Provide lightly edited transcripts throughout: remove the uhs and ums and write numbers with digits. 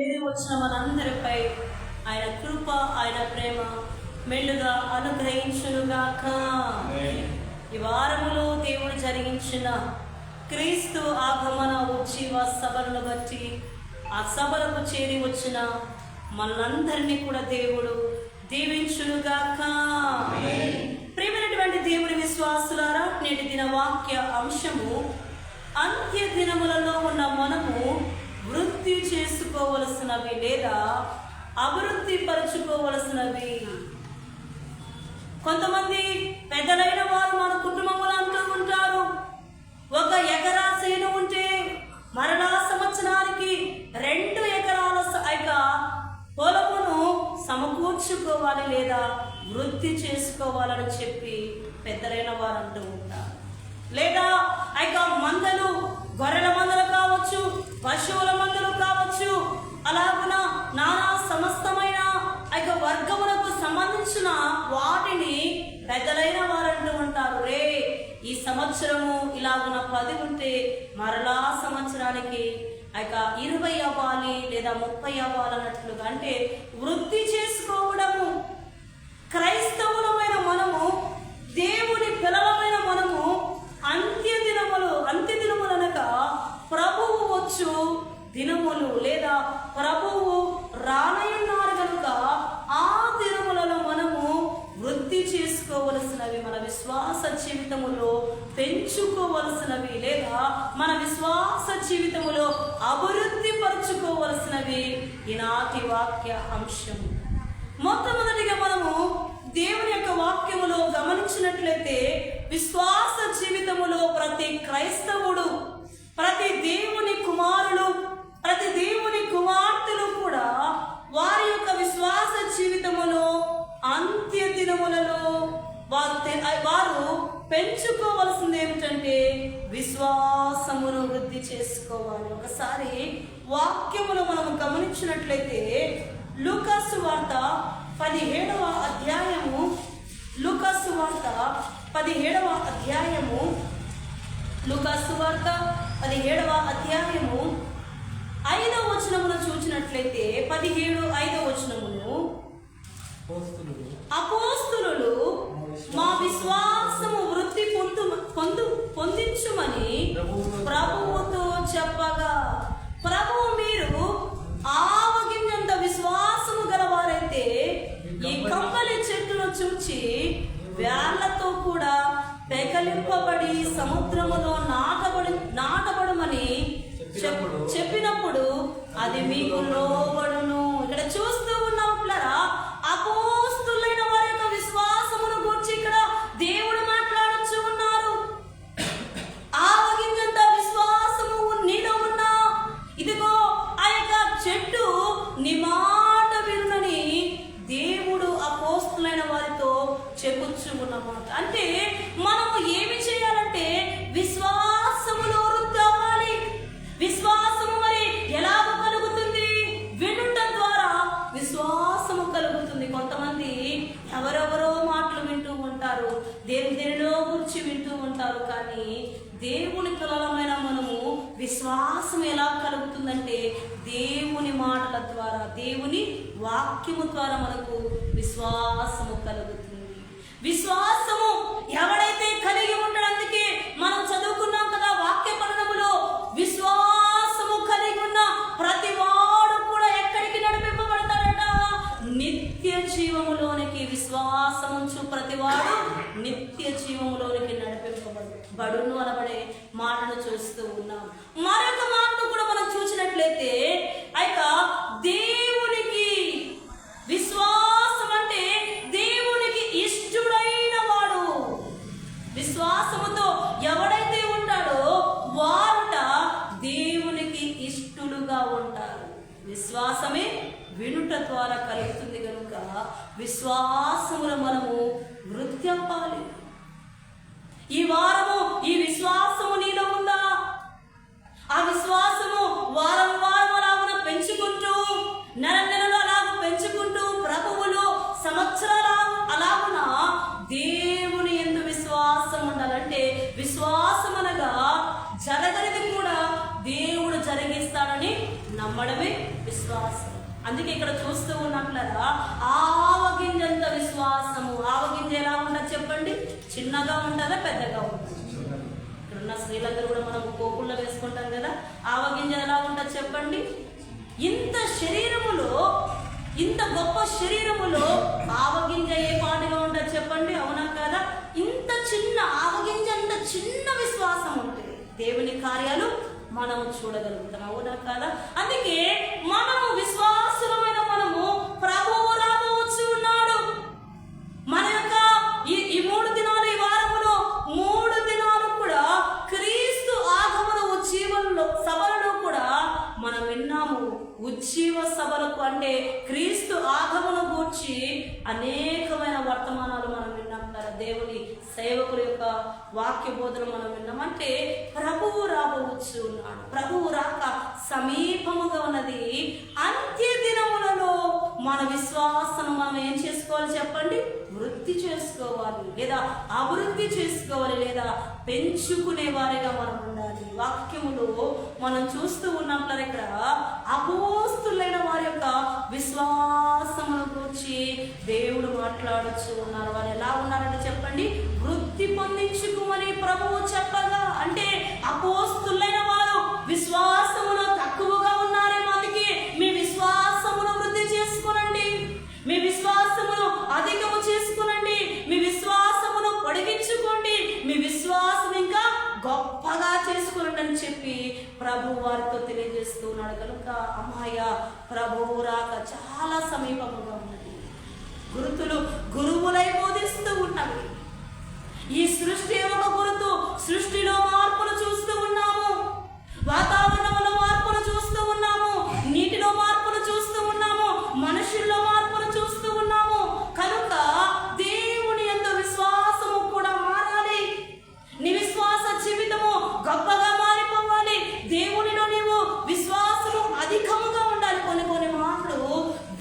చేరి వచ్చిన మనందరిపై ఆయన కృప, ఆయన ప్రేమ మెండుగా అనుగ్రహించునుగాక. ఈ వారములో దేవుడు జరిగించిన క్రీస్తు ఆగమన ఉజ్జీవ సభలను బట్టి ఆ సభలకు చేరి వచ్చిన మనందరినీ కూడా దేవుడు దీవించునుగాక. ప్రియమైనటువంటి దేవుని విశ్వాసులారా, నేటి దిన వాక్య అంశము అంత్య దినములలో ఉన్న మనము వృద్ధి చేసుకోవలసినవి లేదా అభివృద్ధి పరుచుకోవలసినవి. కొంతమంది పెద్దలైన వారు మన కుటుంబంలో అంటూ ఉంటారు, 1 ఎకరా చేను ఉంటే మరలా సంవత్సరానికి 2 ఎకరాల పొలమును సమకూర్చుకోవాలి లేదా వృద్ధి చేసుకోవాలని చెప్పి పెద్దలైన వారు అంటూ ఉంటారు. లేదా మందలు, గొర్రెల మందలు కావచ్చు, పశువుల మందలు కావచ్చు, అలాగున నానా సమస్తమైన వర్గములకు సంబంధించిన వాటిని పెద్దలైన వారు అంటూ ఉంటారు, రే ఈ సంవత్సరము ఇలాగున 10 ఉంటే మరలా సంవత్సరానికి 20 అవ్వాలి లేదా 30 అవ్వాలన్నట్లుగా, అంటే వృద్ధి చేసుకోవడము. క్రైస్తవులమైన మనము, దేవుని పిల్లలమైన మనము అంత్య దినములు అనగా ప్రభువు వచ్చు దినములు లేదా ప్రభువు రానయ్యున్నారు కనుక ఆ దినములలో మనము వృద్ధి చేసుకోవలసినవి, మన విశ్వాస జీవితములో పెంచుకోవలసినవి లేదా మన విశ్వాస జీవితములో అభివృద్ధి పరుచుకోవలసినవి ఈనాటి వాక్య అంశం. మొట్టమొదటిగా మనము దేవుని యొక్క వాక్యములో గమనించినట్లయితే విశ్వాస జీవితములో ప్రతి క్రైస్తవుడు, ప్రతి దేవుని కుమారులు, ప్రతి దేవుని కుమార్తెలు కూడా వారి యొక్క విశ్వాస జీవితములో అంత్య దినములలో వారు పెంచుకోవలసింది ఏమిటంటే విశ్వాసమును వృద్ధి చేసుకోవాలి. ఒకసారి వాక్యములో మనం గమనించినట్లయితే లూకాసు వార్త 17వ అధ్యాయము, లూకాసు వార్త 17వ అధ్యాయము, లూకాసు వార్త 17వ అధ్యాయము 5వ వచనమును చూచినట్లయితే 17:5వ వచనమును, అపోస్తలులు మా విశ్వాసము వృద్ధి పొందించుమని ప్రభువుతో చెప్పగా, ప్రభువు మీరు ఆవగింజంత విశ్వాసము గలవారైతే ఈ కంబలి చెట్టును చూచి వేళ్లతో కూడా పెకలింపబడి సముద్రములో నాటబడుమని చెప్పినప్పుడు అది మీకు లోబడును. ఇక్కడ చూస్తూ ఉన్నాం పిల్లరా, అపోస్తులైన వారి యొక్క విశ్వాసమును గురించి ఇక్కడ దేవుడు మాట్లాడుచూ ఉన్నారు. ఆవగింజంత విశ్వాసము నీలో ఉన్నా ఇదిగో ఆ యొక్క చెట్టు నీ మాట వినునని దేవుడు అపోస్తులైన వారితో చెప్పుచ్చు ఉన్నమాట. అంటే మనము ఏమి చేయాలంటే విశ్వాసములో వృద్ధి అవ్వాలి. విశ్వాసము మరి ఎలాగ కలుగుతుంది? వినుట ద్వారా విశ్వాసము కలుగుతుంది. కొంతమంది ఎవరెవరో మాటలు వింటూ ఉంటారు, దేనిలో గురించి వింటూ ఉంటారు, కానీ దేవుని పిల్లలమైన మనము విశ్వాసం ఎలా కలుగుతుందంటే దేవుని మాటల ద్వారా, దేవుని వాక్యము ద్వారా మనకు విశ్వాసము కలుగుతుంది. విశ్వాసము ఎవడైతే కలిగి ఉంటాడో, అందుకే మనం చదువుకున్నాం కదా వాక్య పఠనములో, విశ్వాసము కలిగి ఉన్న ప్రతి వాడు కూడా ఎక్కడికి నడిపింపబడతాడట? నిత్య జీవములోనికి. విశ్వాసముంచు ప్రతివాడు నిత్య జీవములోనికి నడిపింపబడును అనబడే మాటను చూస్తూ ఉన్నాం. మరొక మాటను కూడా మనం చూసినట్లయితే దేవునికి విశ్వాసం అంటే దేవునికి ఇష్టడైన వాడు. విశ్వాసముతో ఎవడైతే ఉంటాడో వారుట దేవునికి ఇష్టలుగా ఉంటారు. విశ్వాసమే వినుట ద్వారా కలుగుతుంది కనుక విశ్వాసములో మనము వృద్ధి అవ్వాలి. ఈ వారము ఈ విశ్వాసము నీలో ఉందా? ఆ విశ్వాసము వారం అలాగున పెంచుకుంటూ, నెలలు అలాగ పెంచుకుంటూ, ప్రభువులో సంవత్సరాల అలాగున దేవుని యందు విశ్వాసం ఉండాలంటే, విశ్వాసం అనగా జరగనిది కూడా దేవుడు జరిగిస్తాడని నమ్మడమే విశ్వాసం. విశ్వాసం. అందుకే ఇక్కడ చూస్తూ ఉన్నట్లరా ఆవగింజంత విశ్వాసము. ఆవగింజ ఎలా ఉండదు చెప్పండి? చిన్నగా ఉంటుందా పెద్దగా ఉంటుంది? ఇక్కడున్న స్త్రీలందరూ కూడా మనం కోపుల్లో వేసుకుంటాం కదా, ఆవగింజ ఎలా ఉంటుంది చెప్పండి? ఇంత శరీరములో, ఇంత గొప్ప శరీరములో ఆవగింజ ఏ పాటుగా ఉంటుంది చెప్పండి? అవునా కదా? ఇంత చిన్న ఆవగింజ, అంత చిన్న విశ్వాసం ఉంటే దేవుని కార్యాలు మనము చూడగలుగుతాం. అవునా కదా? అందుకే మనము విశ్వాసులమైన మనము ప్రభువు రాబోవచ్చు ఉన్నాడు. మన యొక్క ఈ 3 దినాలు, ఈ వారములో 3 దినాలు కూడా క్రీస్తు ఆగమన ఉజ్జీవంలో సభలలో కూడా మనం విన్నాము. ఉజ్జీవ సభలకు అంటే క్రీస్తు ఆగమన గూర్చి అనేకమైన వర్తమానాలు మనం విన్నాం కదా. దేవుని సేవకుల యొక్క వాక్య బోధన మనం విన్నాం. అంటే ప్రభువు రాబోవచ్చు ఉన్నాడు. ప్రభువు రాక సమీపముగా ఉన్నది. అంత్య దినములలో మన విశ్వాసం మనం ఏం చేసుకోవాలి చెప్పండి? వృద్ధి చేసుకోవాలి, లేదా అభివృద్ధి చేసుకోవాలి, లేదా పెంచుకునే వారిగా మనం ఉండాలి. వాక్యములో మనం చూస్తూ ఉన్నట్లే ఇక్కడ అపోస్తులైన వారి యొక్క విశ్వాసమును గురించి దేవుడు మాట్లాడుతూ ఉన్నారు. వారు ఎలా ఉన్నారంటే చెప్పండి? వృద్ధి పొందించుకోమని ప్రభువు చెప్పగా, అంటే అపోస్తులైన వారు విశ్వాసములో తక్కువగా ఉన్నారేమో, అందుకే మీ విశ్వాసమును వృద్ధి చేసుకునండి, మీ విశ్వాసమును అధికము చేసుకునండి, మీ విశ్వాసమును పొడిగించుకోండి, మీ విశ్వాసం ఇంకా గొప్పగా చేసుకునండి అని చెప్పి ప్రభు వారితో తెలియజేస్తున్నాడు. కనుక అమ్మాయ ప్రభువు రాక చాలా సమీపముగా ఉన్నది. గురువులై బోధిస్తూ ఉన్నవి. ఈ సృష్టి ఒక గుర్తు. సృష్టిలో మార్పులు చూస్తూ ఉన్నాము, వాతావరణంలో మార్పులు చూస్తూ ఉన్నాము, నీటిలో మార్పులు చూస్తూ ఉన్నాము, మనుషుల్లో మార్పులు చూస్తూ ఉన్నాము. కనుక దేవుని యందు విశ్వాసము కూడా మారాలి. నీ విశ్వాస జీవితము గొప్పగా మారిపోవాలి. దేవునిలో నీవు విశ్వాసము అధికముగా ఉండాలి. కొన్ని మాటలు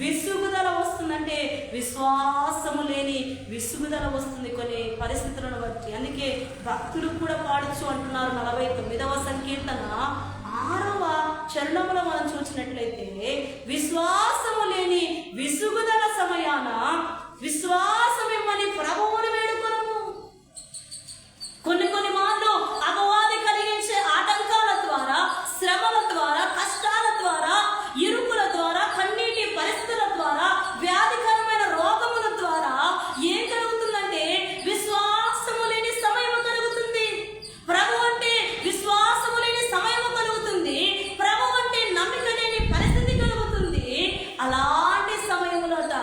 విసుగుదల వస్తుందంటే విశ్వాసము లేని విసుగుదల వస్తుంది కొన్ని పరిస్థితులను బట్టి. అందుకే భక్తులు కూడా పాడచ్చు అంటున్నారు. 49వ సంకీర్తన 6వ చరణంలో మనం చూసినట్లయితే, విశ్వాసము లేని విసుగుదల సమయాన విశ్వాసమిమ్మని ప్రభువుని వేడుకొనుము. కొన్ని మార్లు అపవాది కలిగించే ఆటంకాల ద్వారా, శ్రమల ద్వారా, కష్టాల ద్వారా, ఇరుకుల ద్వారా, కన్నీటి పరిస్థితుల ద్వారా, వ్యాధికరమైన రోగముల ద్వారా ఏం కలుగుతుందంటే విశ్వాసము లేని సమయం కలుగుతుంది. ప్రభు అంటే విశ్వాసము లేని సమయం కలుగుతుంది. ప్రభు అంటే నమ్మిక లేని పరిస్థితి కలుగుతుంది. అలాంటి సమయములట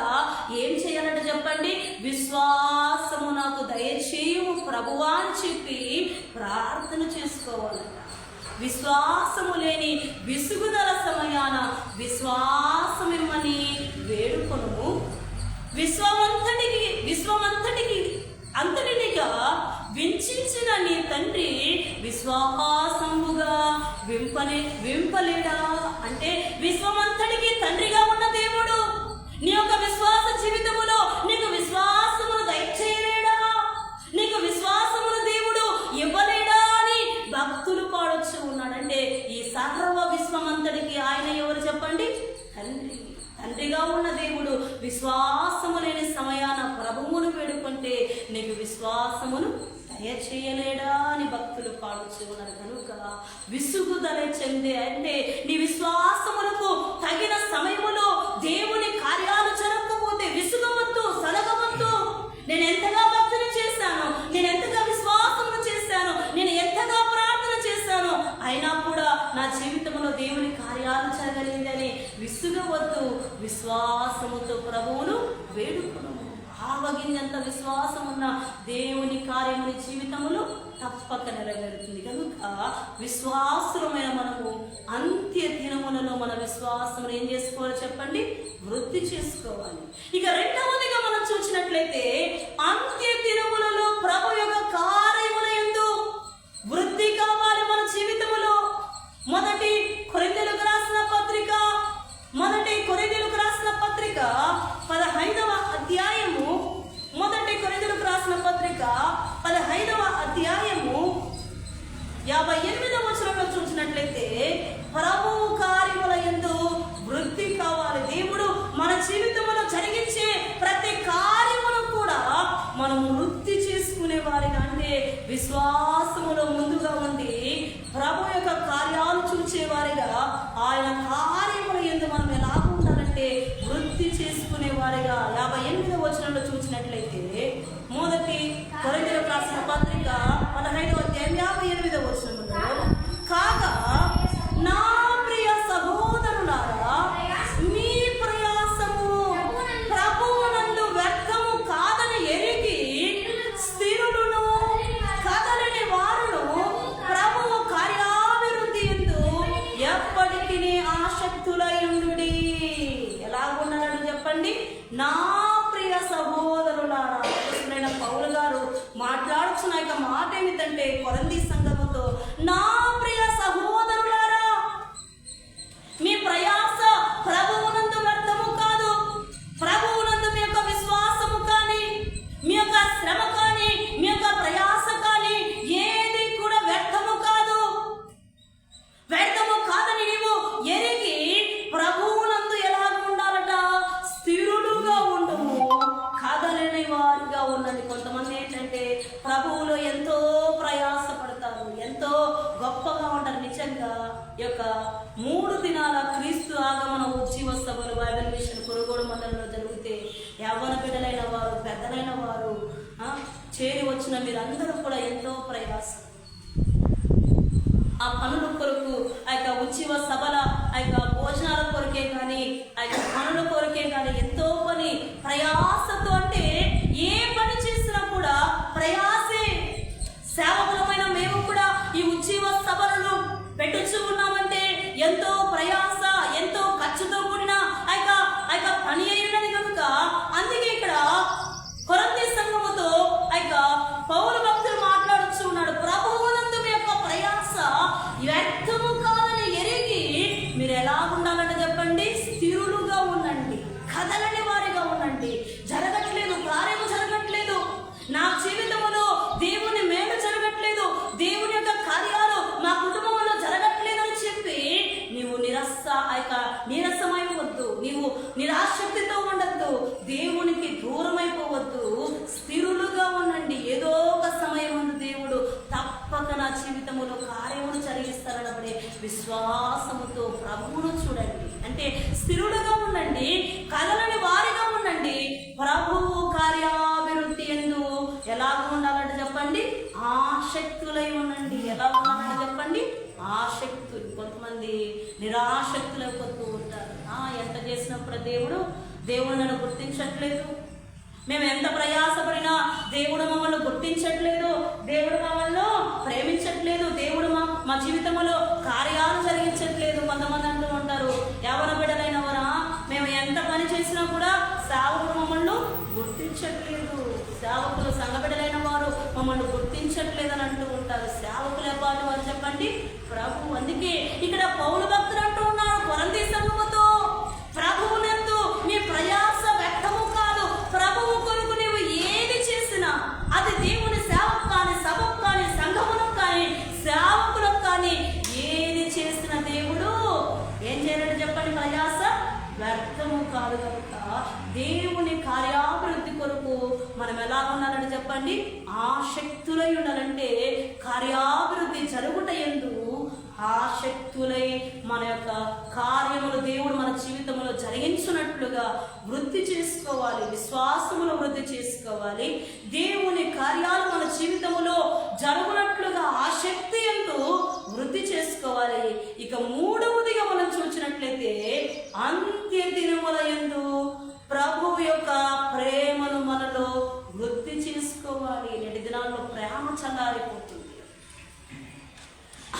ఏం చేయాలంటే చెప్పండి? విశ్వాసము నాకు దయచేయము ప్రభువా అని చెప్పి ప్రార్థన చేసుకోవాలట. విశ్వాసము లేని విసుగుదల సమయాన విశ్వాసమిమ్మని వేడుకొనుము. అంతటినిగా వించిన నీ తండ్రి విశ్వాసముగా వింపలేడా? అంటే విశ్వమంతటికి తండ్రిగా ఉన్న దేవుడు నీ యొక్క విశ్వాస జీవితములో నీకు విశ్వాసమును దయచేయలేడా? నీకు విశ్వాసమును దేవుడు ఇవ్వలేడా అని భక్తులు పాడొచ్చు ఉన్నాడంటే ఈ సర్వ విశ్వమంతటికి ఆయన ఎవరు చెప్పండి? తండ్రిగా ఉన్న దేవుడు విశ్వాసము లేని సమయాన ప్రభువును వేడుకుంటే నీకు విశ్వాసమును దయచేయలేడా అని భక్తులు పాడుచు ఉన్నారు. కనుక విసుగుదల చెందే అంటే నీ విశ్వాసములకు తగిన సమయములో దేవుని కార్యాలు జరగకపోతే విసుగవద్దు, సలగవద్దు. నేను ఎంతగా భక్తులు చేశాను, నేను ఎంతగా విశ్వాసమును చేశాను, నేను ఎంతగా ప్రార్థన చేశాను, అయినా కూడా నా జీవితంలో దేవుని కార్యాలు జరగలేదని విసుగవద్దు. విశ్వాసముతో ప్రభువును వేడుకును. ఆవగింజంత విశ్వాసం ఉన్న దేవుని కార్యముని జీవితములో తప్పక నెరవేరుతుంది. కనుక విశ్వాసులమైన మనము అంత్య దినములలో మన విశ్వాసమును ఏం చేసుకోవాలి చెప్పండి? వృద్ధి చేసుకోవాలి. ఇక రెండవదిగా మనం చూసినట్లయితే అంత్య దినములలో ప్రభు యొక్క కార్యముల యందు వృద్ధి కావాలి మన జీవితములో. మొదటి కొరింథీయులకు రాసిన పత్రిక 15వ అధ్యాయము, మొదటి కొరింథీయులకు రాసిన పత్రిక 15వ అధ్యాయము 58వ వచనంలో చూసినట్లయితే ప్రభు కార్యముల యందు వృద్ధి విశ్వాసములో ముందుగా ఉండి ప్రభు యొక్క కార్యాలు చూచేవారిగా, ఆయన కార్యముల యందు మనం ఎలా ఉండాలంటే వృద్ధి చేసుకునే వారిగా 58వ వచనంలో చూసినట్లయితే, మొదటి కొరింథీయులకు రాసిన పత్రిక 15వ అధ్యాయం 58వ వచనంలో, కాగా నా ప్రియ సహోదరులారా, మీ ప్రయాసము ప్రభువునందు వ్యర్థము కాదని ఎరిగి స్థిరులను కదలని వారును ప్రభువు కార్యాభివృద్ధి యందు ఎప్పటికీ ఆసక్తులై ఉండుడి. ఎలా ఉండాలని చెప్పండి? నా ప్రియ సహోదరులారా. పౌలు గారు మాట్లాడుతున్న యొక్క మాట ఏమిటంటే కొరింథీ సంఘముతో, నా ప్రియ సహోదరులారా, మీ ప్రయాస ప్రభువునందు వ్యర్థము కాదు. ప్రభువునందు మీ యొక్క విశ్వాసము కానీ, మీ యొక్క శ్రమ కానీ, మీ యొక్క ప్రయాస కానీ ఏది కూడా వ్యర్థము కాదు. వ్యర్థము కాదని నీవు ఎరిగి ప్రభువునందు ఎలా ఉండాలట? స్థిరులుగా ఉండము, కదలని వారిగా ఉన్నది. కొంతమంది ఏంటంటే ప్రభువులో ఎంతో ప్రయాసపడతారు, ఎంతో గొప్పగా ఉంటారు. నిజంగా ఈ యొక్క 3 దినాల క్రీస్తు ఆగమన ఉజ్జీవ సభలు బైబిల్ మిషన్ కురుగోడు మండలంలో జరిగితే యవ్వన బిడ్డలైన వారు, పెద్దలైన వారు చేరి వచ్చిన మీరందరూ కూడా ఎంతో ప్రయాసం, ఆ పనుల కొరకు, ఆ యొక్క ఉజ్జీవ సభల ఆ యొక్క భోజనాల కొరకే కానీ, ఆ యొక్క పనుల కొరకే కానీ ఎంతో పని ప్రయాసతో, అంటే ఏ పని చేసినా కూడా ప్రయాసే. సేవకులమైన మేము కూడా ఈ ఉజ్జీవ సభలను పెట్టుచూ ఉన్నామంటే ఎంతో ప్రయాస, ఎంతో ఖర్చుతో కూడిన ఆ యొక్క పని అయినది కనుక, అందుకే ఇక్కడ కొరింథీ సంఘముతో ఆ యొక్క పౌలు భక్తులు మాట్లాడుతూ ఉన్నాడు, ప్రభువునందు మీ యొక్క ప్రయాస వ్యర్థము కాదని ఎరిగి మీరు ఎలా ఉండాలంటే చెప్పండి? స్థిరులుగా ఉండండి, కదలని వారిగా ఉండండి. జరగట్లేదు, కార్యము జరగట్లేదు, నా జీవితంలో దేవుని మేలు జరగట్లేదు, దేవుని యొక్క కార్యాలు మా కుటుంబంలో జరగట్లేదు అని చెప్పి నీవు నీరసమైపోవద్దు, నీవు నిరాశక్తితో ఉండద్దు, దేవునికి దూరమైపోవద్దు. స్థిరులుగా ఉండండి. ఏదో ఒక సమయం ముందు దేవుడు తప్పక నా జీవితంలో కార్యమును జరిగిస్తారనబడే విశ్వాసముతో ప్రభువును చూడండి. అంటే స్థిరులుగా ఉండండి, కదలని వారిగా ఉండండి. ప్రభువు కార్యాభివృద్ధి యందు ఎలా ఉండాలంటే చెప్పండి? ఆసక్తులై ఉండండి. ఎలా ఉండాలంటే చెప్పండి? ఆసక్తులు. కొంతమంది నిరాసక్తులైపోతూ ఉంటారు. ఎంత చేసినప్పుడు దేవుడు నన్ను గుర్తించట్లేదు, మేము ఎంత ప్రయాసపడినా దేవుడు మమ్మల్ని గుర్తించట్లేదు, దేవుడు మమ్మల్ని ప్రేమించట్లేదు, దేవుడు మా జీవితంలో కార్యాలు జరిగించట్లేదు. కొంతమంది అంటూ ఉంటారు, యవ్వన బిడ్డలైన వారా, మేము ఎంత పని చేసినా కూడా సేవకుడు మమ్మల్ని గుర్తించట్లేదు, సేవకులు సంఘ బిడ్డలైన వారు మమ్మల్ని గుర్తించట్లేదు అని అంటూ ఉంటారు. సేవకులు ఎవ్వాలి వారు చెప్పండి? ప్రభు. అందుకే ఇక్కడ పౌలు భక్తులు అంటూ ఉన్నారు కొరింథీ సంఘముతో, ప్రభువునందు మీ ప్రయాస వ్యర్థము కాదు. ప్రభువు కొరకు నీవు ఏది చేసినా అది దేవుని సేవకు కానీ, సభకు కానీ, సంఘములకు కానీ, సేవకులకు కానీ ఏది చేసిన దేవుడు ఏం చేయాలంటే చెప్పండి? ప్రయాస వ్యర్థము కాదు. కనుక దేవుని కార్యాభివృద్ధి కొరకు మనం ఎలా ఉండాలని చెప్పండి? ఆసక్తులై ఉండాలంటే కార్యాభివృద్ధి జరుగుట యందు ఆసక్తులై మన యొక్క కార్యములు దేవుడు మన జీవితంలో జరిగించున్నట్లుగా వృద్ధి చేసుకోవాలి, విశ్వాసములో వృద్ధి చేసుకోవాలి. దేవుని కార్యాలు మన జీవితంలో జరుగునట్లుగా ఆసక్తి యందు వృద్ధి చేసుకోవాలి. ఇక 3వదిగా మనం చూసినట్లయితే అంత్య దినముల యందు ప్రభు యొక్క ప్రేమను మనలో వృద్ధి చేసుకోవాలి. నేటి దినాల్లో ప్రేమ చల్లారిపోతుంది.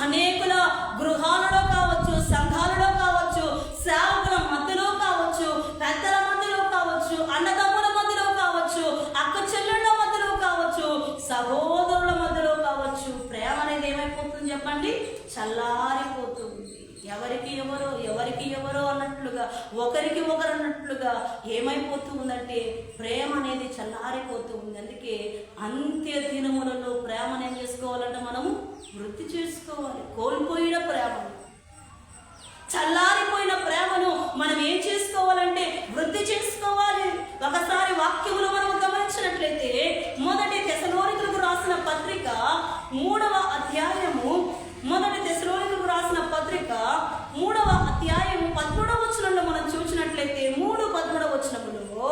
అనేకుల గృహాలలో కావచ్చు, సంఘాలలో కావచ్చు, సేవకుల మధ్యలో కావచ్చు, పెద్దల మధ్యలో కావచ్చు, అన్నదమ్ముల మధ్యలో కావచ్చు, అక్క చెల్లెళ్ళ మధ్యలో కావచ్చు, సహోదరుల మధ్యలో కావచ్చు, ప్రేమ అనేది ఏమైపోతుంది చెప్పండి? చల్లారిపోతుంది. ఎవరికి ఎవరో అన్నట్లుగా, ఒకరికి ఒకరు అన్నట్లుగా ఏమైపోతూ ఉందంటే ప్రేమ అనేది చల్లారిపోతూ ఉంది. అందుకే అంత్య దినములలో ప్రేమను ఏం చేసుకోవాలంటే మనము వృద్ధి చేసుకోవాలి. కోల్పోయిన ప్రేమను, చల్లారిపోయిన ప్రేమను మనం ఏం చేసుకోవాలంటే వృద్ధి చేసుకోవాలి. ఒకసారి వాక్యములు మనం గమనించినట్లయితే మొదటి తెసలోనికలకు రాసిన పత్రిక 3వ అధ్యాయము, మొదటి తెస్సలోనికీయులకు రాసిన పత్రిక 3వ అధ్యాయము 13వ వచనంలో మనం చూసినట్లయితే 3:13 వచనములో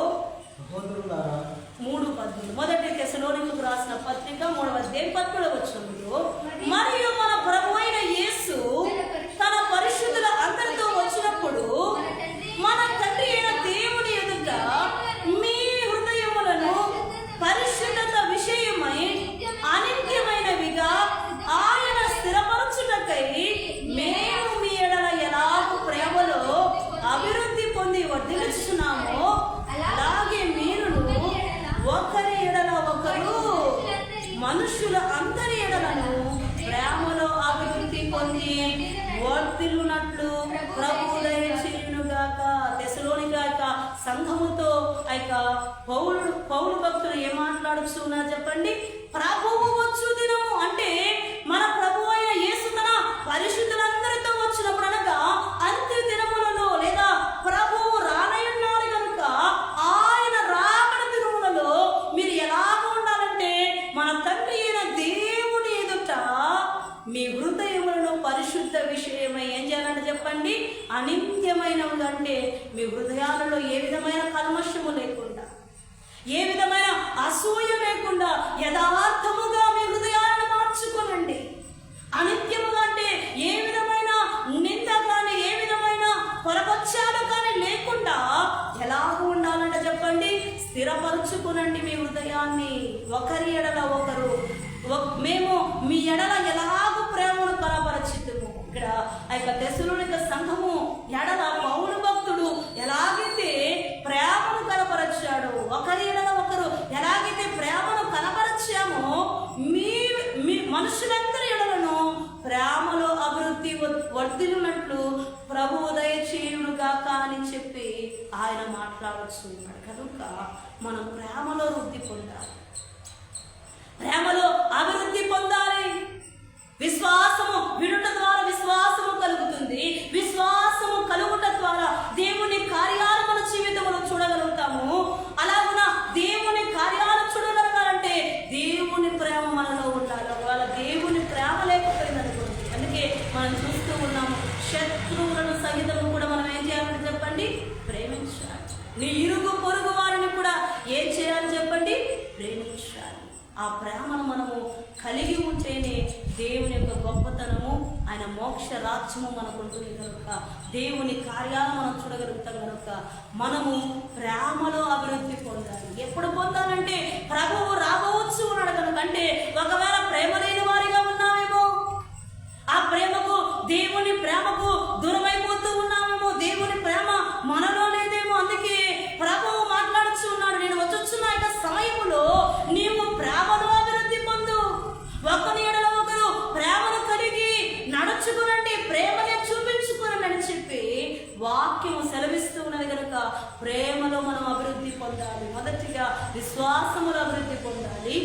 3:13 మొదటి తెస్సలోనికీయులకు రాసిన పత్రిక 3వ అధ్యాయం 13వ వచనములో, మరియు మన ప్రభువైన యేసు తన పరిశుద్ధుల అందరితో వచ్చినప్పుడు మన తండ్రి అయిన దేవుని ఎదుట మీ హృదయములను పరిశుద్ధత విషయమై అనిత్యమైనవిగా ఆయన స్థిరపరచుటకై మేము మీ ఎడల ఎలాగూ ప్రేమలో అభివృద్ధి పొంది వర్ధిల్లుచున్నామో అలాగే మీరును ఒకరి ఎడల ఒకరు మనుషుల అందరి ఎడలను ప్రేమలో అభివృద్ధి పొంది వర్ధిల్లునట్లు ప్రభువు దయచేయునుగాక. తెస్సలోనిక సంఘముతో పౌలు భక్తులు ఏం మాట్లాడుతున్నారు చెప్పండి? ప్రభువు వచ్చు దినము అంటే మన ప్రభు అయిన యేసు తన పరిశుద్ధులందరితో వచ్చినప్పుడు, అనగా అంత్య దినములలో లేదా ప్రభువు రానయున్నారు కనుక ఆయన రాకడ దినములలో మీరు ఎలాగ ఉండాలంటే మన తండ్రి అయిన దేవుని ఎదుట మీ హృదయములను పరిశుద్ధ విషయమై ఏం చేయాలంటే చెప్పండి? అనిత్యమైనవి అంటే మీ హృదయాలలో ఏ విధమైన కల్మషము లేకుండా, ఏ విధమైన అసూయ లేకుండా యథార్థముగా మీ హృదయాలను మార్చుకోనండి. అనిత్యముగా అంటే ఏ విధమైన నింద కానీ, ఏ విధమైన పొరపక్షాలు కానీ లేకుండా ఎలాగ ఉండాలంటే చెప్పండి? స్థిరపరచుకునండి మీ హృదయాన్ని. ఒకరి ఎడల ఒకరు మేము మీ ఎడల ఎలాగూ ప్రేమను కనపరచిద్దుము. ఇక్కడ తెస్సలోనిక సంఘము ఎడల పౌలు భక్తుడు ఎలాగైతే ప్రేమను కనపరచాడు, ఒకరి ఎడల ఒకరు ఎలాగైతే ప్రేమను కనపరచామో మీ మనుషులందరి ఎడలను ప్రేమలో అభివృద్ధి వర్ధిల్లునట్లు ప్రభువు దయచేయునుగాక అని చెప్పి ఆయన మాట్లాడుతున్నాడు. కనుక మనం ప్రేమలో వృద్ధి పొందాలి, ప్రేమలో అభివృద్ధి పొందాలి. విశ్వాసము వినుట ద్వారా విశ్వాసము కలుగుతుంది. విశ్వాసము కలుగుట ద్వారా దేవుని కార్యాలు మన జీవితంలో చూడగలుగుతాము. అలాగున దేవుని కార్యాలు చూడగలగాలంటే దేవుని ప్రేమ మనలో ఉండాలి. ఒకవేళ దేవుని ప్రేమ లేకపోయిందనుకోండి, అందుకే మనం చూస్తూ ఉన్నాము, శత్రువులను సహితము కూడా మనం ఏం చేయాలని చెప్పండి? ప్రేమించాలి. నీ ఇరుగు పొరుగు వారిని కూడా ఏం చేయాలి చెప్పండి? ప్రేమించాలి. ఆ ప్రేమను మనము కలిగి ఉంటేనే దేవుని యొక్క గొప్పతనము, ఆయన మోక్ష రాజ్యము మనకు ఉంటుంది కనుక, దేవుని కార్యాలు మనం చూడగలుగుతాం కనుక మనము ప్రేమలో అభివృద్ధి పొందాలి. ఎప్పుడు పొందాలంటే ప్రభువు రాబోవచ్చు ఉన్నాడు కనుక. అంటే ఒకవేళ ప్రేమ లేని వారిగా ఉన్నామేమో, ఆ ప్రేమకు, దేవుని ప్రేమకు దూరమైపోతూ ఉన్నామేమో, దేవుని ప్రేమ మనలో లేదేమో. అందుకే ప్రభువు మాట్లాడుతూ ఉన్నాడు, నేను వచ్చొచ్చున్న యొక్క సమయంలో నీవు ప్రేమను అభివృద్ధి పొందు, ఒకరి ఎడల ఒకరు ప్రేమను కలిగి నడుచుకునండి, ప్రేమనే చూపించుకునండి అని చెప్పి వాక్యము సెలవిస్తూ ఉన్నది కనుక ప్రేమలో మనం అభివృద్ధి పొందాలి. మొదటిగా విశ్వాసములు అభివృద్ధి పొందాలి,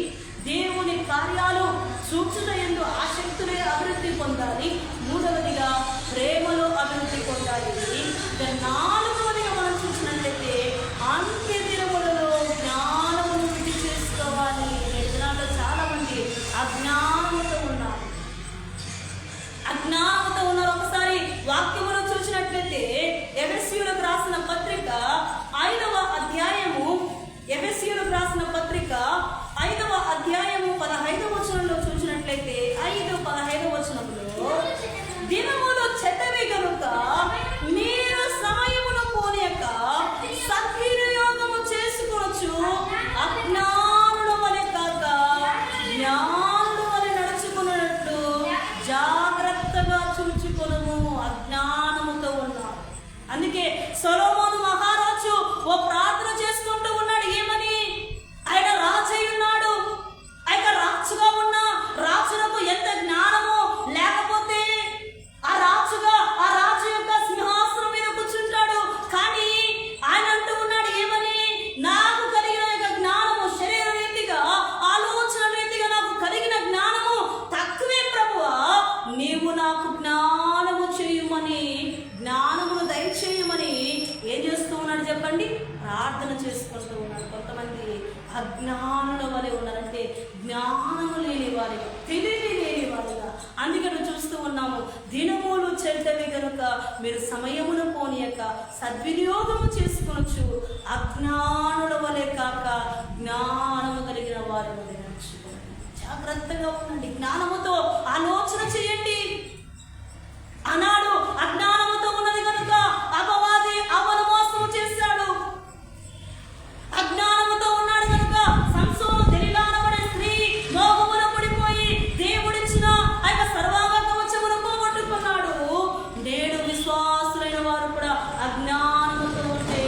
దేవుని కార్యాలు చూచుటయందు ఆసక్తులే అభివృద్ధి పొందాలి, మూడవదిగా ప్రేమలో అభివృద్ధి పొందాలి. నాలుగవదిగా మనం చూసినట్లయితే అంత్య దినములలో జ్ఞానమును వృద్ధి చేసుకోవాలి. నేటి దినాల్లో చాలా మంది అజ్ఞానముతో ఉన్నారు. ఒకసారి వాక్యములో చూసినట్లయితే ఎఫెసీయులకు రాసిన పత్రిక 5వ అధ్యాయము, ఎఫెసీయులకు రాసిన పత్రిక 5వ అధ్యాయము 15వ వచనంలో చూసినట్లయితే 5 చెప్పండి? ప్రార్థన చేసుకుంటూ ఉన్నారు. కొంతమంది అజ్ఞానుల వలె ఉన్నారంటే జ్ఞానము లేని వారిగా, తెలివి లేని వారిగా. అందుకని చూస్తూ ఉన్నాము, దినములు చెడ్డవి గనుక మీరు సమయమును పోనీయక సద్వినియోగము చేసుకొనొచ్చు, అజ్ఞానుల వలె కాక జ్ఞానము కలిగిన వారి వలె నడుచుకోండి. జాగ్రత్తగా ఉండండి, జ్ఞానముతో ఆలోచన చేయండి. ఆనాడు అజ్ఞానముతో ఉన్నది కనుక అపవాది అవను మోసము చేశాడు. అజ్ఞానముతో ఉన్నాడు కనుక సంసోను దెలీలా అనబడే స్త్రీ మోహములో పడిపోయి దేవుడిచ్చిన ఆ యొక్క సర్వాంగ కవచమును పోగొట్టుకున్నాడు. నేడు విశ్వాసులైన వారు కూడా అజ్ఞానముతో ఉంటే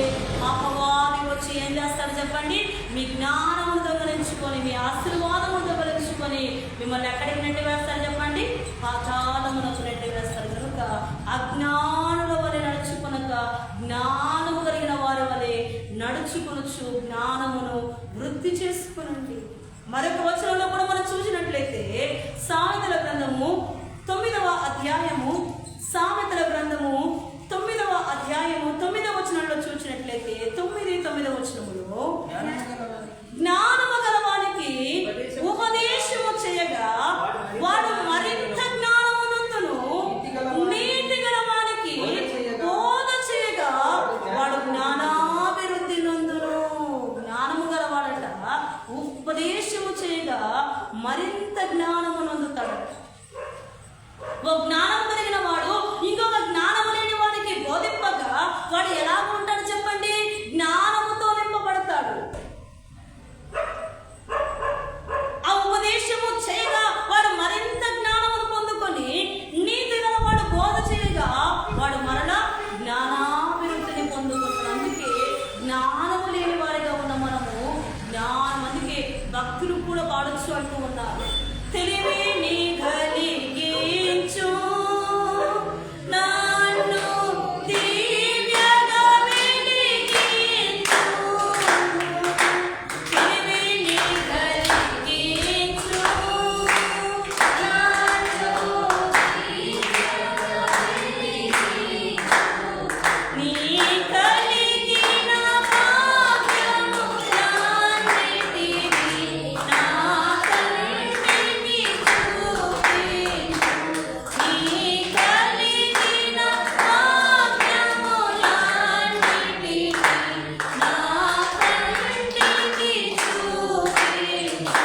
అపవాది వచ్చి ఏం చేస్తాడు చెప్పండి? మీ జ్ఞానమును దొంగలించుకొని, మీ ఆశీర్వాదమును దొంగలించుకొని మిమ్మల్ని ఎక్కడికి నెట్టి వేస్తారు చెప్పండి? పాతాళమునకు నెట్టి వేస్తారు. కనుక అజ్ఞానుల వలె నడుచుకొనక జ్ఞానము కలిగిన వారి వలె నడుచుకొనొచ్చు, జ్ఞానమును వృద్ధి చేసుకునండి. మరొక వచనంలో కూడా మనం చూసినట్లయితే సామెతల గ్రంథము 9వ అధ్యాయము, సామెతల గ్రంథము 9వ అధ్యాయము 9వ వచనంలో చూసినట్లయితే 9వ వచనములో జ్ఞానము గలవానికి ఉపదేశము చేయగా వాడు మరింత జ్ఞానమునందును, నీతి గలవానికి బోధ చేయగా వాడు జ్ఞానాభివృద్ధి నందును. జ్ఞానము గలవాడట ఉపదేశము చేయగా మరింత జ్ఞానము నందుతాడట. ఓ జ్ఞానం కలిగిన వాడు ఇంకొక జ్ఞానము లేని వాడికి బోధింపగా వాడు ఎలా ఉంటాడు చెప్పండి? జ్ఞానముతో నింపబడతాడు. ఆ ఉపదేశము చేయగా వాడు మరింత జ్ఞానమును పొందుకొని, నీతి గల వాడు బోధ చేయగా వాడు మరలా జ్ఞానాభివృద్ధిని పొందుకుంటాడు. అందుకే జ్ఞానము లేని వారిగా ఉన్న మనము జ్ఞానం, అందుకే భక్తులు కూడా పాడొచ్చు అంటూ ఉన్నారు. తెలివిని కలిగించు నన్ను దివ్యగా వెలిగించు, తెలివిని కలిగించు నన్ను దివ్యగా వెలిగించు, నీ కలిగిన భాగ్యములన్నిటినీ నా కంటికి చూపించు, నీ కలిగిన భాగ్యములన్నిటినీ నా కంటికి చూపించు.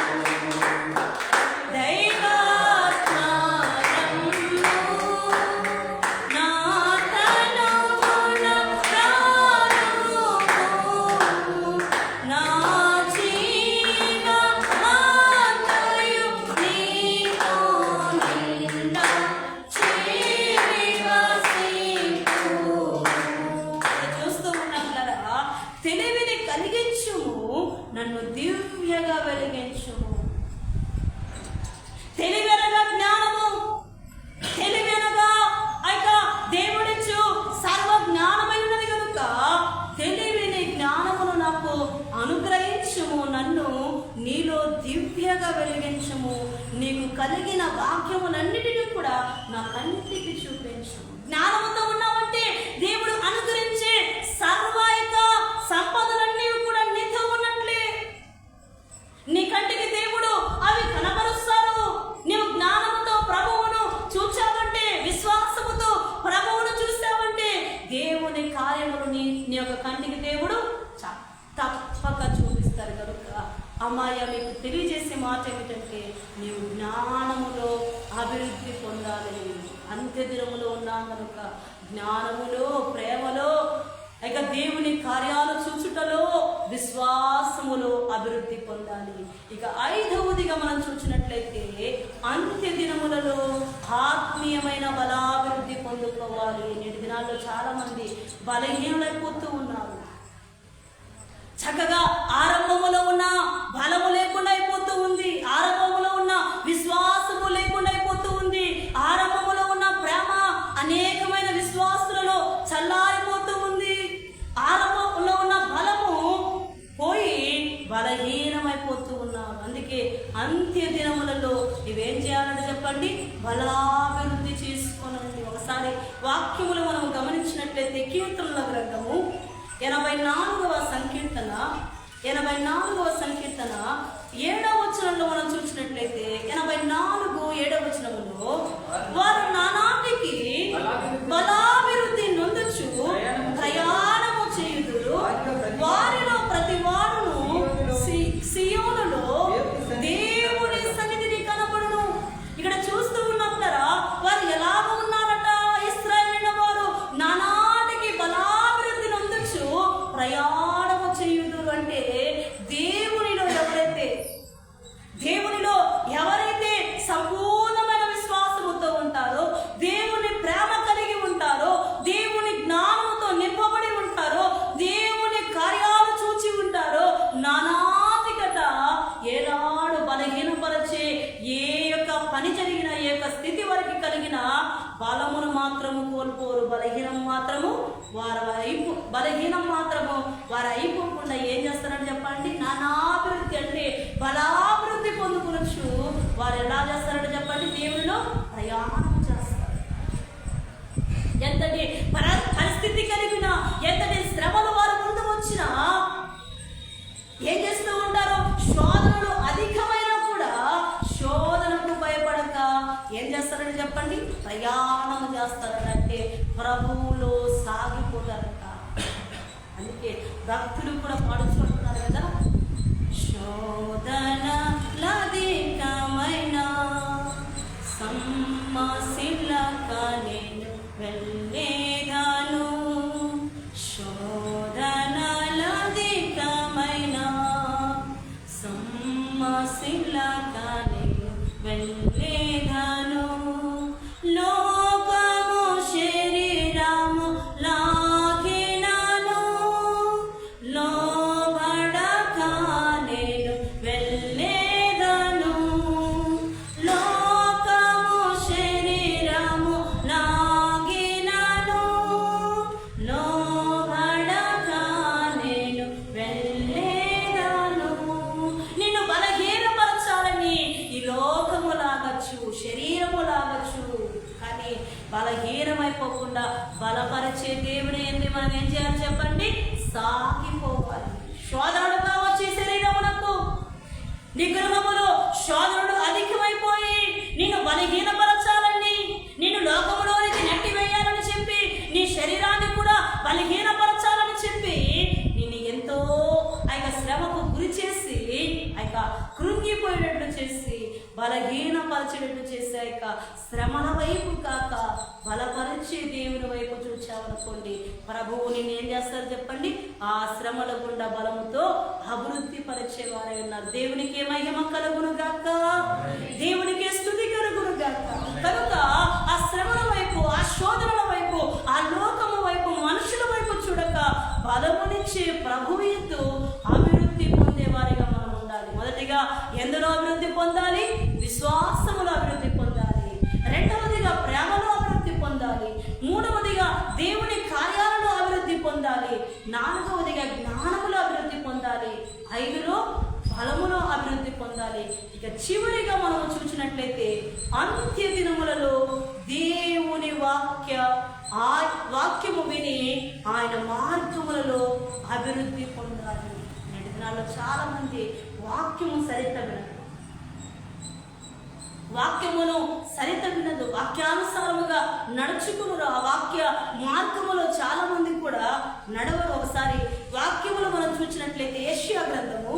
దైవాత్మరమ్ము నా తనువున ప్రాణము, నా జీవమంతయు నీతో నిండా జీవివసించు. చూస్తూ ఉన్నట్లరా, తెలివిని కలిగించుము, నన్ను దివ్యగా వెలిగించుము. తెలివి అనగా జ్ఞానము, తెలివి అనగా అయితే దేవుడిచ్చు సర్వ జ్ఞానమై ఉన్నది కనుక తెలివిని, జ్ఞానమును నాకు అనుగ్రహించుము, నన్ను నీలో దివ్యగా వెలిగించుము, నీకు కలిగిన వాక్యములన్నిటినీ కూడా నా కంటికి చూపించు. జ్ఞానముతో ఉన్నామంటే దేవుడు అనుగ్రహించే సర్వాయిక సంపదలన్నీ కూడా నీతో ఉన్నట్లే. నీ కంటికి దేవుడు అవి కనబరుస్తారు. నీవు జ్ఞానముతో ప్రభువును చూచావంటే, విశ్వాసముతో ప్రభువును చూస్తావంటే దేవుని కార్యములు నీ యొక్క కంటికి దేవుడు తప్పక చూపిస్తారు. కనుక అమ్మాయి మీకు తెలియజేసే మాట ఏమిటంటే, నీవు జ్ఞానములో అభివృద్ధి పొందాలి. అంత్య దినములో ఉన్నాం కనుక జ్ఞానములో, ప్రేమలో, ఇక దేవుని కార్యాలు చూచుటలో, విశ్వాసములో అభివృద్ధి పొందాలి. ఇక 5వదిగా మనం చూసినట్లయితే అంత్య దినములలో ఆత్మీయమైన బలాభివృద్ధి పొందుకోవాలి. నేటి దినాల్లో చాలా మంది బలహీనులైపోతూ ఉన్నారు. చక్కగా ఆరంభములో ఉన్న బలము లేకుండా అయిపోతూ ఉంది, ఆరంభములో ఉన్న విశ్వాసము లేకుండా అయిపోతూ ఉంది, ఆరంభములో ఉన్న ప్రేమ అనేకమైన విశ్వాసులలో చల్లారిపోతూ ఉంది, ఆరంభంలో ఉన్న బలము పోయి బలహీనమైపోతూ ఉన్నారు. అందుకే అంత్య దినములలో ఇవేం చేయాలని చెప్పండి? బలాభివృద్ధి చేసుకోనండి. ఒకసారి వాక్యములు మనం గమనించినట్లయితే కీర్తనల గ్రంథము 84వ సంకీర్తన 7వ వచనంలో మనం చూసినట్లయితే 84:7 వచనంలో వారు నానాటికి బలాభివృద్ధి నొందొచ్చు ప్రయాణము చేయుదురు, వారిలో ప్రతి వారును సియోనులో దేవుని సన్నిధిని కనబడును. ఇక్కడ చూస్తూ ఉన్నట్లరా వారు ఎలాగ ఉన్నారట? ఇశ్రాయేలు వారు నానాటికి బలాభివృద్ధి నొందొచ్చు ప్రయాణము చేయుదురు అంటే దేవునిలో ఎవరైతే సంపూర్ణమైన విశ్వాసముతో ఉంటారో, దేవుని ప్రేమ కలిగి ఉంటారో, దేవుని జ్ఞానంతో నింపబడి ఉంటారో, దేవుని కార్యాలు చూచి ఉంటారో, నానాటికట ఏనాడు బలహీనపరచే ఏ యొక్క పని జరిగిన ఏ యొక్క స్థితి వరకు కలిగిన బలమును మాత్రము కోల్పోరు. బలహీనం మాత్రము వారు అయిపోకుండా ఏం చేస్తారంటే చెప్పండి, నానాభివృద్ధి అంటే బలాభివృద్ధి పొందుకోవచ్చు. వారు ఎలా చేస్తారంటే చెప్పండి, దేవునిలో ప్రయాణం చేస్తారు. ఎంతటి పరిస్థితి కలిగిన, ఎంతటి శ్రమలు వారు ముందు వచ్చినా ఏం చేస్తూ ఉంటారు? శోధనలు అధికమైనా కూడా శోధనకు భయపడక ఏం చేస్తారంటే చెప్పండి, ప్రయాణం చేస్తారంటే ప్రభువులో సాగిపోతారట. అందుకే భక్తులు కూడా పాడుచుంటున్నారు కదా, శోధనలధికమైన సమ్మసిల్లక నేను వెళ్ళేదాను, శోధనలధికమైన సమ్మసిల్లక నేను వెళ్ళేదాను, లోకము శరీరము లాగినను లోబడక నేను వెళ్ళేదను, లోకము శరీరము లాగినను లోబడక నేను వెళ్ళేదను. నిన్ను బలహీనపరచాలని ఈ లోకము లాగచ్చు, శరీరము లాగచ్చు, కానీ బలహీనమైపోకుండా బలపరిచే దేవుని ఏంటి మనం ఏం చేయాలి చెప్పండి, సాగిపోవాలి. శోధనలు కావచ్చు ఈ శరీరమునకు, నీ గృహములో శోధనలు అధికమైపోయి నిన్ను బలహీనపరచాలని, నిన్ను లోకములోనికి నెట్టివేయాలని చెప్పి, నీ శరీరాన్ని కూడా బలహీనపరచాలని చెప్పి నిన్ను ఎంతో శ్రమకు గురి చేసి కృంగిపోయేటట్లు చేసి బలహీనపరిచేటట్లు చేసే శ్రమల వైపు కాక బలపరిచే దేవుని వైపు చూచామనుకోండి, ప్రభువు నిన్ను ఏం చేస్తారు చెప్పండి, ఆ శ్రమల గుండా బలముతో అభివృద్ధి పరిచేవారై ఉన్నారు. దేవునికి మహిమ కలుగును గాక, దేవునికి స్తుతి కలుగును గాక. కనుక ఆ శ్రమల వైపు, ఆ శోధనల వైపు, ఆ లోకము వైపు, మనుషుల వైపు చూడక బలమునిచ్చే ప్రభువుతో అభివృద్ధి పొందేవారిగా మనం ఉండాలి. మొదటిగా ఎందులో అభివృద్ధి పొందాలి? విశ్వాసములో అభివృద్ధి పొందాలి. రెండవదిగా ప్రేమలో అభివృద్ధి పొందాలి. మూడవదిగా దేవుని కార్యాలలో అభివృద్ధి పొందాలి. నాలుగవదిగా జ్ఞానములో అభివృద్ధి పొందాలి. 5లో బలములో అభివృద్ధి పొందాలి. ఇక చివరిగా మనం చూసినట్లయితే అంత్య దినములలో దేవుని వాక్యము విని ఆయన మార్గములలో అభివృద్ధి పొందాలి. నేటి దినాల్లో చాలా మంది వాక్యమును సరిత వినదు, వాక్యానుసారముగా నడుచుకున్నారు. ఆ వాక్య మార్గములో చాలా మంది కూడా నడవరు. ఒకసారి వాక్యములు మనం చూసినట్లయితే యెషయా గ్రంథము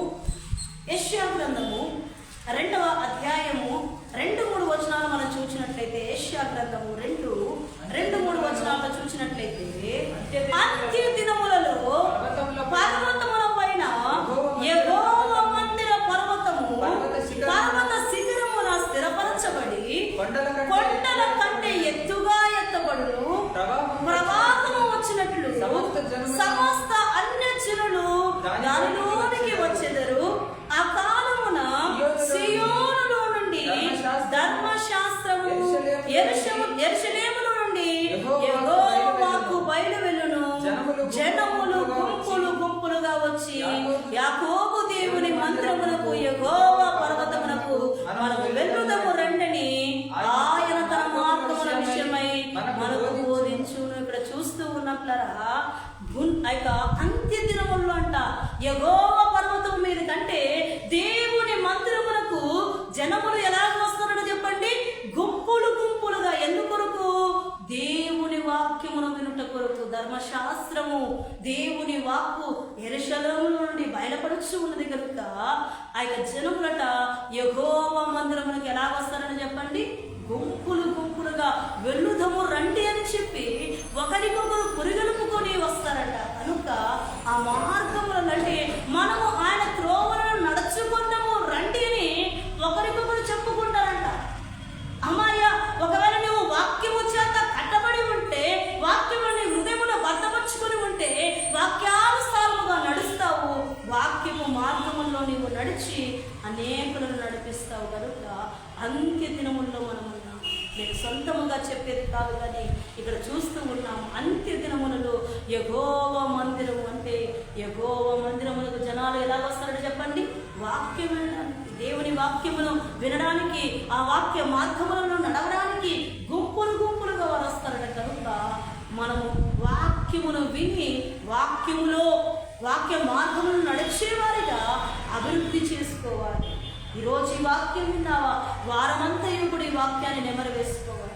2వ అధ్యాయము 2-3 వచనాలు మనం చూసినట్లయితే, యెషయా గ్రంథము 2-3 వచనాలను చూసినట్లయితే, అంత్య దినములలో పర్వతముల పైన యెహోవా మందిర పర్వత శిఖరమున స్థిరపరచబడి కొండల కంటే ఎత్తుగా ఎత్తబడును, ప్రవాహము వచ్చినట్లు వాక్కు యెరూషలేము నుండి బయలుపడుచు ఉన్నది కనుక ఆ యొక్క జనములట యెహోవా మందిరమునకు ఎలా వస్తారని చెప్పండి, గుంపులు గుంపులుగా వెల్లుదము రండి అని చెప్పి ఒకరికొకరు పురిగొలుపుకొని వస్తారట. కనుక ఆ మార్గముల నుండి మనము ఆయన త్రోవలను నడుచుకుంటాము రండి అని ఒకరికొకరు చెప్పుకుంటారంట. అమ్మాయ్య, ఒకవేళ నువ్వు వాక్యము చేత కట్టబడి ఉంటే, వాక్యము నీ హృదయములో భద్రపరుచుకొని ఉంటే వాక్యానుసారముగా నడుస్తావు. వాక్యము మార్గముల్లో నీవు నడిచి అనేకులను నడిపిస్తావు. కనుక అంత్య దినముల్లో మనం ఉన్నాం. నేను సొంతముగా చెప్పేది కాదు, కానీ ఇక్కడ చూస్తూ ఉన్నాము. అంత్య దినములలో యెహోవా మందిరము అంటే యెహోవా మందిరములకు జనాలు ఎలా వస్తారని చెప్పండి, వాక్యం వినడానికి, దేవుని వాక్యమును వినడానికి, ఆ వాక్య మార్గములను నడవడానికి గుంపులు గుంపులుగా వారు వస్తారట. కనుక మనము వాక్యమును విని వాక్య మార్గములను నడిచేవారిగా అభివృద్ధి చేసుకోవాలి. ఈరోజు ఈ వాక్యం విన్నావా, వారమంతయు కూడా ఈ వాక్యాన్ని నెమరు వేసుకోవాలి.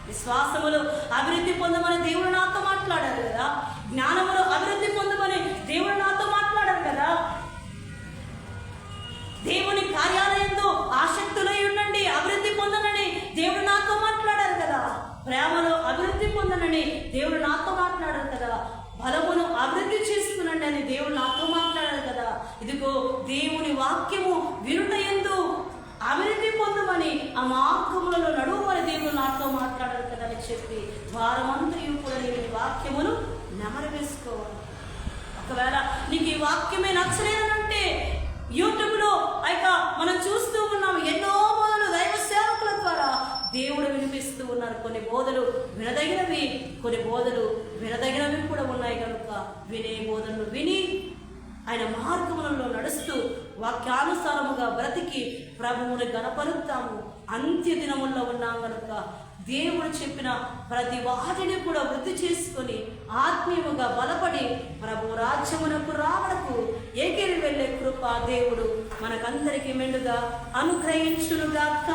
విశ్వాసములో అభివృద్ధి పొందమని దేవుడు నాతో మాట్లాడారు కదా, జ్ఞానములో అభివృద్ధి పొందమని దేవుడు నాతో మాట్లాడారు కదా, దేవుని కార్యాలయంలో ఆసక్తులై ఉండండి, అభివృద్ధి పొందనని దేవుడు నాతో మాట్లాడారు కదా, ప్రేమలో అభివృద్ధి పొందనని దేవుడు నాతో మాట్లాడారు కదా, బలమును అభివృద్ధి చేసుకునండి అని దేవుడు నాతో మాట్లాడారు కదా. ఇదిగో దేవుని వాక్యము వినుటయందు అభివృద్ధి పొందమని, ఆ మార్గములలో నడువమని దేవుడు నాతో మాట్లాడారు కదా అని చెప్పి వారమంతయు కూడా నేను ఈ వాక్యమును నెమరు వేసుకోవాలి. ఒకవేళ నీకు ఈ వాక్యమే నచ్చలేదనంటే యూట్యూబ్లో మనం చూస్తూ ఉన్నాము, ఎన్నో బోధలు దైవ సేవకుల ద్వారా దేవుడు వినిపిస్తూ ఉన్నారు. కొన్ని బోధలు వినదగినవి, కొన్ని బోధలు వినదగినవి కూడా ఉన్నాయి. కనుక వినే బోధనలు విని ఆయన మార్గములలో నడుస్తూ వాక్యానుసారముగా బ్రతికి ప్రభువుని గణపరుస్తాము. అంత్య దినముల్లో ఉన్నాం కనుక దేవుడు చెప్పిన ప్రతి వాటిని కూడా వృద్ధి చేసుకొని ఆత్మీయముగా బలపడి ప్రభు రాజ్యమునకు రావడకు ఎగిరి వెళ్ళే కృప దేవుడు మనకందరికీ మెండుగా అనుగ్రహించునుగాక.